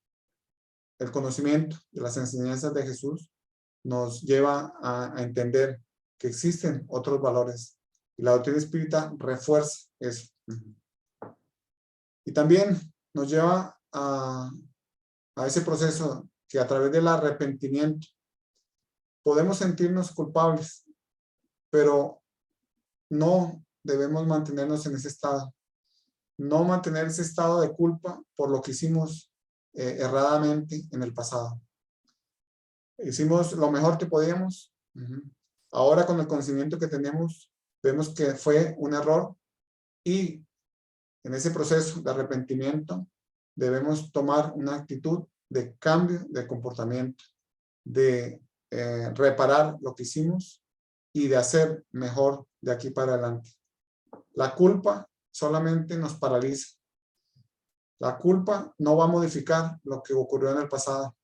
conocimiento de las enseñanzas de Jesús nos lleva a entender que existen otros valores, y la doctrina espírita refuerza eso. Y también nos lleva a ese proceso que a través del arrepentimiento podemos sentirnos culpables, pero no debemos mantenernos en ese estado. No mantener ese estado de culpa por lo que hicimos erradamente en el pasado. Hicimos lo mejor que podíamos. Ahora, con el conocimiento que tenemos, vemos que fue un error, y en ese proceso de arrepentimiento debemos tomar una actitud de cambio de comportamiento, de reparar lo que hicimos y de hacer mejor de aquí para adelante. La culpa solamente nos paraliza. La culpa no va a modificar lo que ocurrió en el pasado.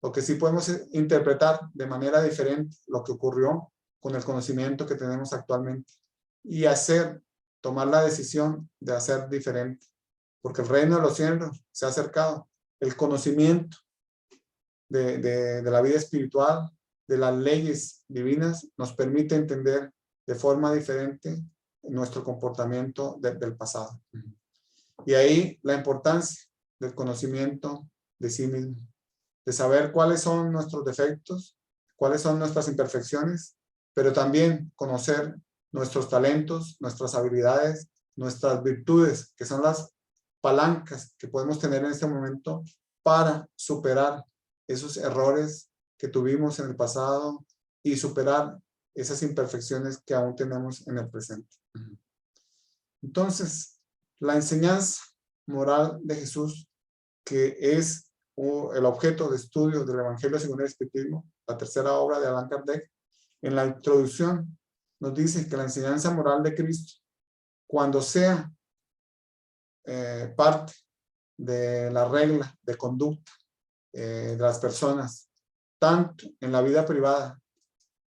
Lo que sí podemos interpretar de manera diferente lo que ocurrió con el conocimiento que tenemos actualmente, y tomar la decisión de hacer diferente, porque el reino de los cielos se ha acercado. El conocimiento de la vida espiritual, de las leyes divinas, nos permite entender de forma diferente nuestro comportamiento del pasado. Y ahí la importancia del conocimiento de sí mismo, de saber cuáles son nuestros defectos, cuáles son nuestras imperfecciones, pero también conocer nuestros talentos, nuestras habilidades, nuestras virtudes, que son las palancas que podemos tener en este momento para superar esos errores que tuvimos en el pasado y superar esas imperfecciones que aún tenemos en el presente. Entonces, la enseñanza moral de Jesús, que es el objeto de estudio del Evangelio según el Espiritismo, la tercera obra de Allan Kardec, en la introducción nos dice que la enseñanza moral de Cristo, cuando sea parte de la regla de conducta de las personas, tanto en la vida privada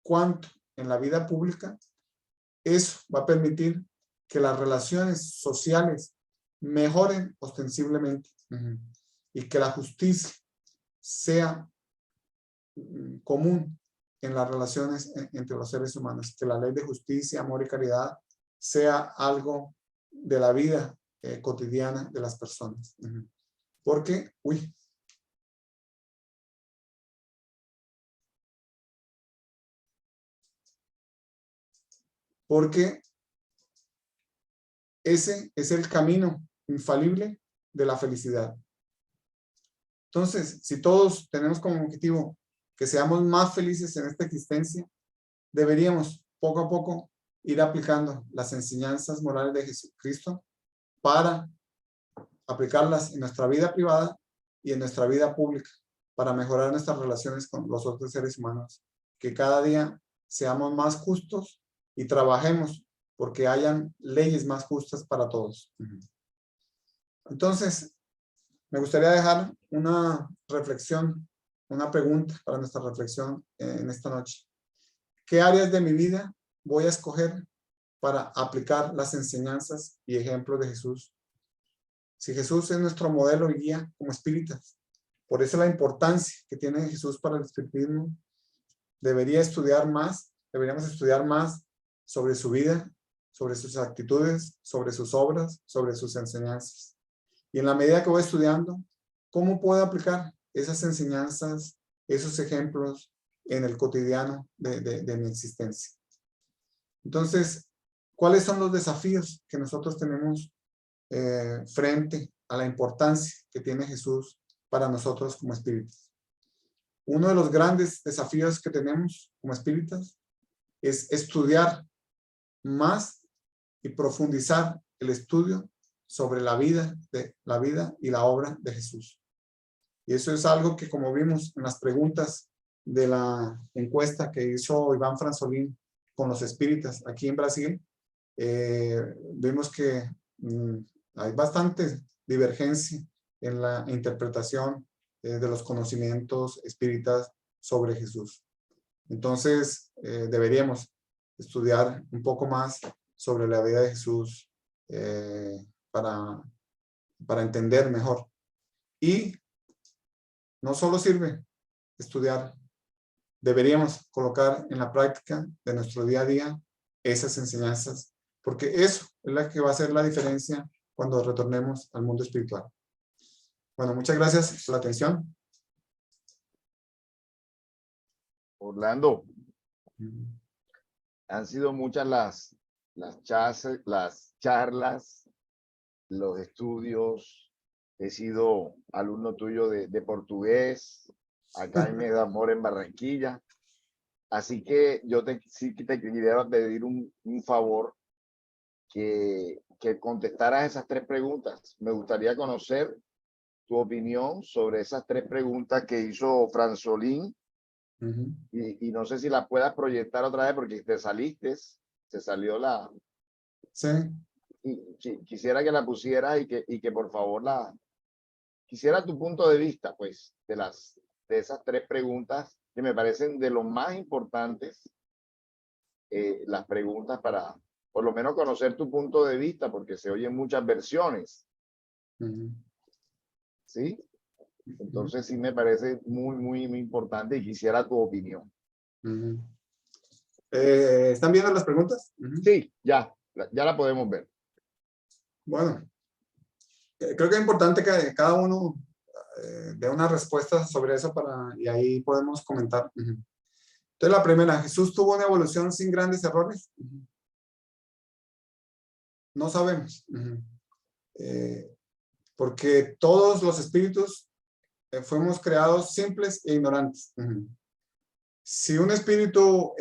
cuanto en la vida pública, eso va a permitir que las relaciones sociales mejoren ostensiblemente, y que la justicia sea común en las relaciones entre los seres humanos, que la ley de justicia, amor y caridad sea algo de la vida cotidiana de las personas. Porque, porque ese es el camino infalible de la felicidad. Entonces, si todos tenemos como objetivo que seamos más felices en esta existencia, deberíamos poco a poco ir aplicando las enseñanzas morales de Jesucristo para aplicarlas en nuestra vida privada y en nuestra vida pública, para mejorar nuestras relaciones con los otros seres humanos, que cada día seamos más justos y trabajemos porque hayan leyes más justas para todos. Entonces, me gustaría dejar una reflexión, una pregunta para nuestra reflexión en esta noche. ¿Qué áreas de mi vida voy a escoger para aplicar las enseñanzas y ejemplos de Jesús? Si Jesús es nuestro modelo y guía como espíritas, por eso la importancia que tiene Jesús para el espiritismo, deberíamos estudiar más sobre su vida, sobre sus actitudes, sobre sus obras, sobre sus enseñanzas. Y en la medida que voy estudiando, ¿cómo puedo aplicar esas enseñanzas, esos ejemplos en el cotidiano de mi existencia? Entonces, ¿cuáles son los desafíos que nosotros tenemos frente a la importancia que tiene Jesús para nosotros como espíritas? Uno de los grandes desafíos que tenemos como espíritas es estudiar más y profundizar el estudio sobre la vida y la obra de Jesús. Y eso es algo que, como vimos en las preguntas de la encuesta que hizo Iván Franzolín con los espíritas aquí en Brasil, vimos que hay bastante divergencia en la interpretación de los conocimientos espíritas sobre Jesús. Entonces, deberíamos estudiar un poco más sobre la vida de Jesús para entender mejor. Y no solo sirve estudiar, deberíamos colocar en la práctica de nuestro día a día esas enseñanzas, porque eso es la que va a hacer la diferencia cuando retornemos al mundo espiritual. Bueno, muchas gracias por la atención. Orlando, han sido muchas las charlas, los estudios. He sido alumno tuyo de portugués acá en Medamor, en Barranquilla. Así que yo sí que te quería pedir un favor, que contestaras esas 3 preguntas. Me gustaría conocer tu opinión sobre esas 3 preguntas que hizo Franzolín. Y no sé si la puedas proyectar otra vez porque se salió la... Sí. Y quisiera que la pusieras y que por favor quisiera tu punto de vista, pues, de esas 3 preguntas que me parecen de lo más importantes, las preguntas para, por lo menos, conocer tu punto de vista, porque se oyen muchas versiones. ¿Sí? Entonces sí me parece muy, muy, muy importante y quisiera tu opinión. ¿Están viendo las preguntas? Sí, ya la podemos ver. Bueno, creo que es importante que cada uno dé una respuesta sobre eso y ahí podemos comentar. Entonces, la primera, ¿Jesús tuvo una evolución sin grandes errores? No sabemos. Porque todos los espíritus fuimos creados simples e ignorantes. Si un espíritu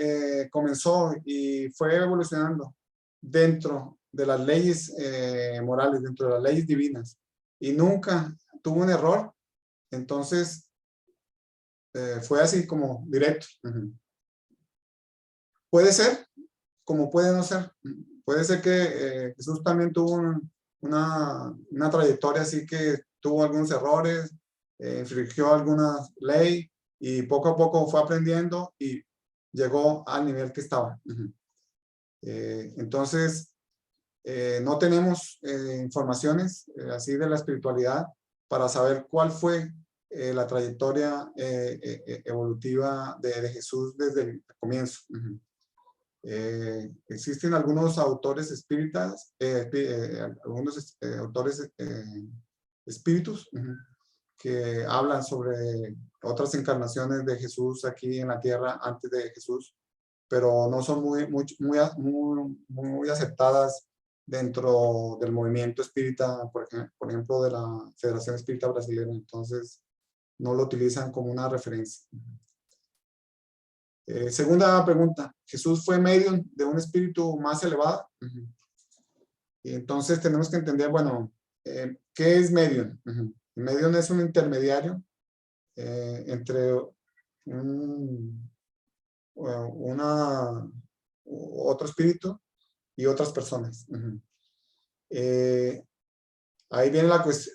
comenzó y fue evolucionando dentro de las leyes morales, dentro de las leyes divinas, y nunca tuvo un error, entonces fue así como directo. Puede ser, como puede no ser. Puede ser que Jesús también tuvo una trayectoria así que tuvo algunos errores, infringió alguna ley y poco a poco fue aprendiendo y llegó al nivel que estaba. Entonces, no tenemos informaciones así de la espiritualidad para saber cuál fue la trayectoria evolutiva de Jesús desde el comienzo. Existen algunos autores espíritas, algunos autores espíritus que hablan sobre otras encarnaciones de Jesús aquí en la tierra antes de Jesús, pero no son muy aceptadas dentro del movimiento espírita, por ejemplo, de la Federación Espírita Brasileña. Entonces, no lo utilizan como una referencia. Segunda pregunta, ¿Jesús fue medium de un espíritu más elevado? Y entonces tenemos que entender, bueno, ¿qué es medium? Medium es un intermediario entre otro espíritu y otras personas. Ahí viene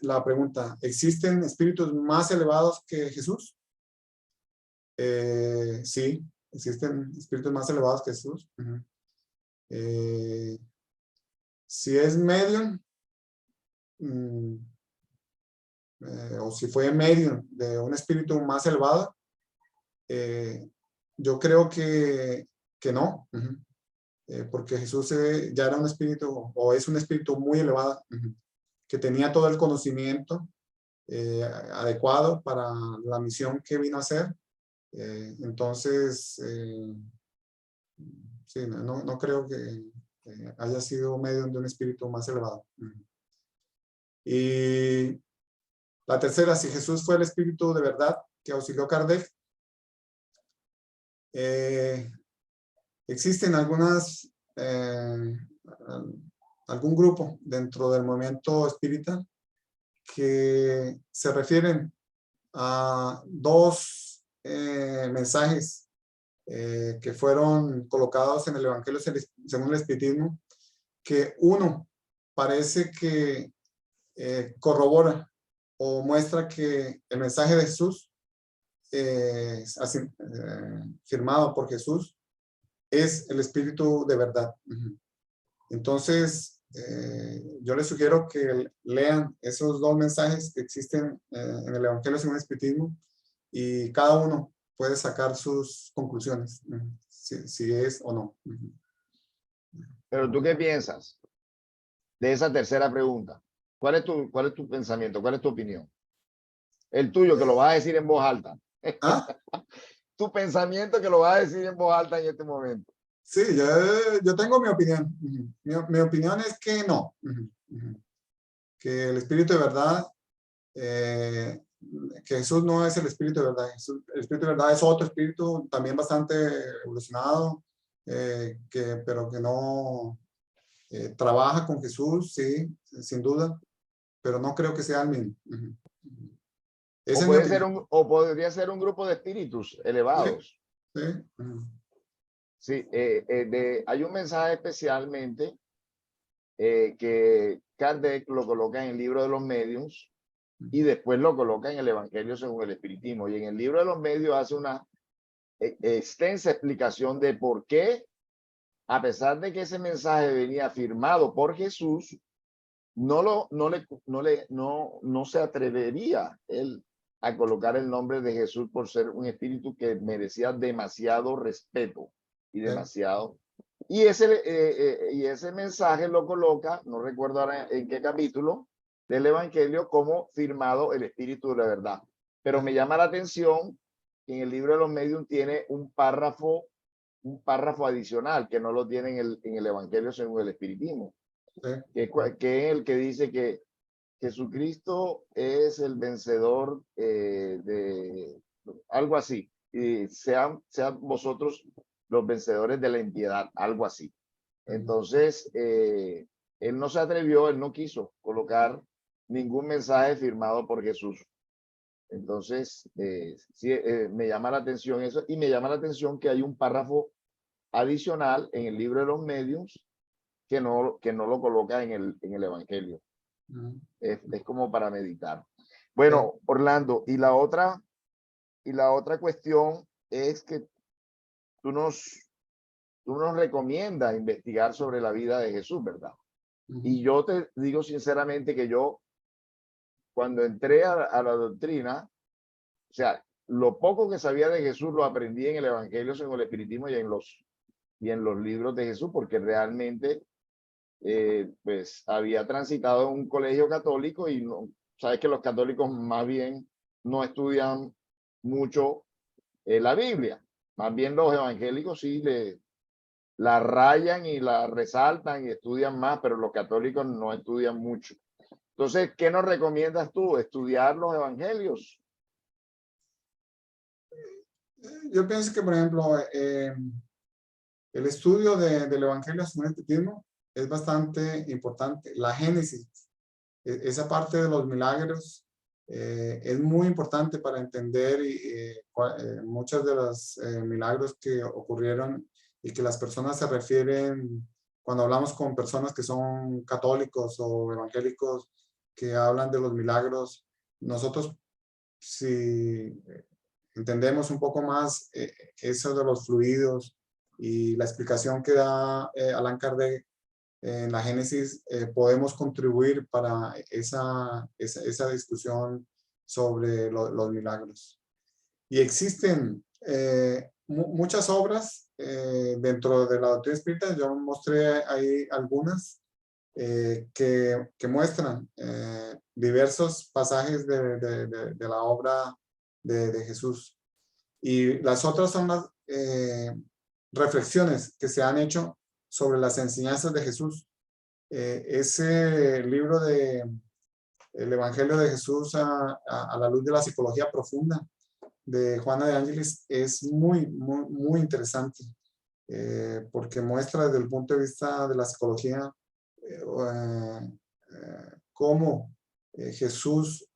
la pregunta, ¿existen espíritus más elevados que Jesús? Sí, existen espíritus más elevados que Jesús. Si es medium, o si fue medium de un espíritu más elevado, yo creo que no, porque Jesús ya era un espíritu, o es un espíritu muy elevado, que tenía todo el conocimiento adecuado para la misión que vino a hacer. Entonces, sí, no creo que haya sido medium de un espíritu más elevado. Y la tercera, si Jesús fue el espíritu de verdad que auxilió a Kardec, existen algún grupo dentro del movimiento espírita que se refieren a 2 mensajes que fueron colocados en el Evangelio según el Espiritismo, que uno parece que corrobora o muestra que el mensaje de Jesús, así, firmado por Jesús, es el espíritu de verdad. Entonces, yo les sugiero que lean esos dos mensajes que existen en el Evangelio según el Espiritismo, y cada uno puede sacar sus conclusiones, si es o no. Pero ¿tú qué piensas de esa tercera pregunta? ¿Cuál es tu pensamiento? ¿Cuál es tu opinión? El tuyo, que lo vas a decir en voz alta. ¿Ah? Tu pensamiento, que lo vas a decir en voz alta en este momento. Sí, yo tengo mi opinión. Mi opinión es que no. Que el espíritu de verdad, que Jesús no es el espíritu de verdad. El espíritu de verdad es otro espíritu también bastante evolucionado, pero que no trabaja con Jesús, sí, sin duda, pero no creo que sea el mismo. Esa es mi opinión. O podría ser un grupo de espíritus elevados. Sí. Sí, hay un mensaje especialmente que Kardec lo coloca en el libro de los medios y después lo coloca en el Evangelio según el Espiritismo. Y en el libro de los medios hace una extensa explicación de por qué, a pesar de que ese mensaje venía firmado por Jesús, no se atrevería él a colocar el nombre de Jesús por ser un espíritu que merecía demasiado respeto y demasiado. Y ese mensaje lo coloca, no recuerdo ahora en qué capítulo del Evangelio, como firmado el Espíritu de la verdad. Pero me llama la atención que en el libro de los medios tiene un párrafo adicional que no lo tiene en el Evangelio según el Espiritismo, que es el que dice que Jesucristo es el vencedor de algo así, y sean vosotros los vencedores de la impiedad, algo así. Entonces, él no se atrevió, él no quiso colocar ningún mensaje firmado por Jesús. Entonces, sí, me llama la atención eso, y me llama la atención que hay un párrafo adicional en el libro de los medios que no lo coloca en el Evangelio. Es como para meditar. Bueno, Orlando, y la otra cuestión es que tú nos recomiendas investigar sobre la vida de Jesús, ¿verdad? Y yo te digo sinceramente que yo, cuando entré a la doctrina, o sea, lo poco que sabía de Jesús lo aprendí en el Evangelio según el Espiritismo y en los libros de Jesús, porque realmente pues había transitado en un colegio católico y no, sabes que los católicos más bien no estudian mucho la Biblia, más bien los evangélicos sí la rayan y la resaltan y estudian más, pero los católicos no estudian mucho. Entonces, ¿qué nos recomiendas tú? ¿Estudiar los evangelios? Yo pienso que, por ejemplo, el estudio del Evangelio según el Espiritismo es bastante importante. La Génesis, esa parte de los milagros, es muy importante para entender muchos de los milagros que ocurrieron y que las personas se refieren cuando hablamos con personas que son católicos o evangélicos que hablan de los milagros. Nosotros, si entendemos un poco más eso de los fluidos y la explicación que da Allan Kardec en la Génesis, podemos contribuir para esa discusión sobre los milagros. Y existen muchas obras dentro de la doctrina espírita. Yo mostré ahí algunas que muestran diversos pasajes de la obra de Jesús. Y las otras son las reflexiones que se han hecho sobre las enseñanzas de Jesús. Ese libro de El Evangelio de Jesús a la luz de la psicología profunda de Juana de Ángeles es muy interesante, porque muestra desde el punto de vista de la psicología cómo Jesús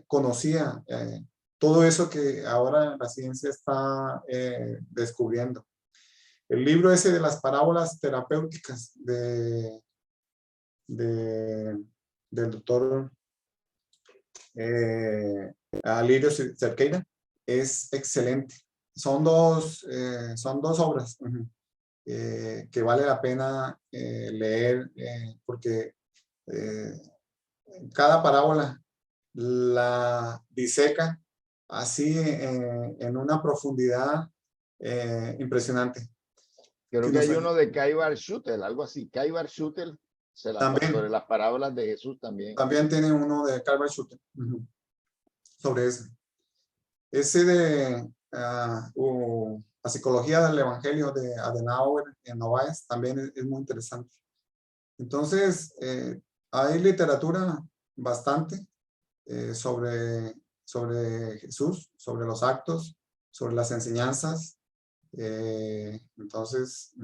conocía todo eso que ahora la ciencia está descubriendo. el libro ese de las parábolas terapéuticas del doctor Alirio Cerqueira es excelente. Son dos obras que vale la pena leer porque cada parábola la diseca así en una profundidad impresionante. Creo que hay uno de Kai Bar-Schutel, algo así. Kai Bar-Schutel sobre las parábolas de Jesús también. También tiene uno de Kai Bar-Schutel sobre eso. Ese de la psicología del evangelio de Adenauer en Novaes también es muy interesante. Entonces, hay literatura bastante sobre Jesús, sobre los actos, sobre las enseñanzas. Entonces,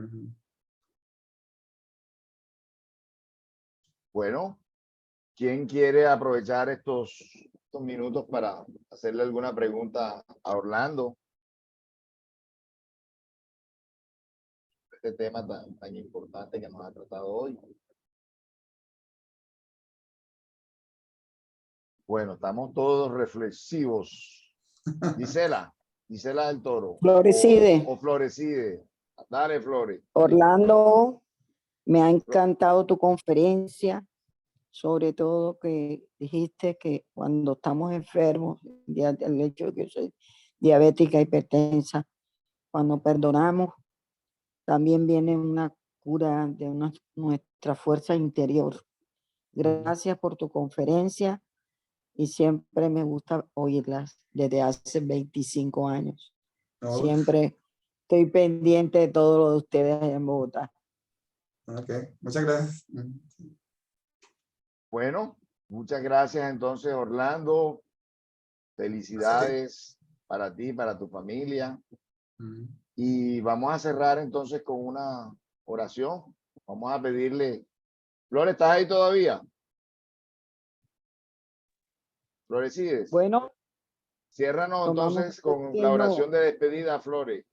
bueno, ¿quién quiere aprovechar estos minutos para hacerle alguna pregunta a Orlando? Este tema tan importante que nos ha tratado hoy. Bueno, estamos todos reflexivos. Gisela del Toro. Florecide. O Florecide. Dale, Flore. Orlando, me ha encantado tu conferencia, sobre todo que dijiste que cuando estamos enfermos, el hecho de que soy diabética, hipertensa, cuando perdonamos, también viene una cura de nuestra fuerza interior. Gracias por tu conferencia y siempre me gusta oírlas desde hace 25 años. Siempre estoy pendiente de todo lo de ustedes en Bogotá. Ok, muchas gracias. Bueno, muchas gracias entonces, Orlando. Felicidades para ti, para tu familia. Y vamos a cerrar entonces con una oración. Vamos a pedirle. Flor, ¿estás ahí todavía? Florecides. Bueno, Ciérranos entonces con la oración de despedida, Flores.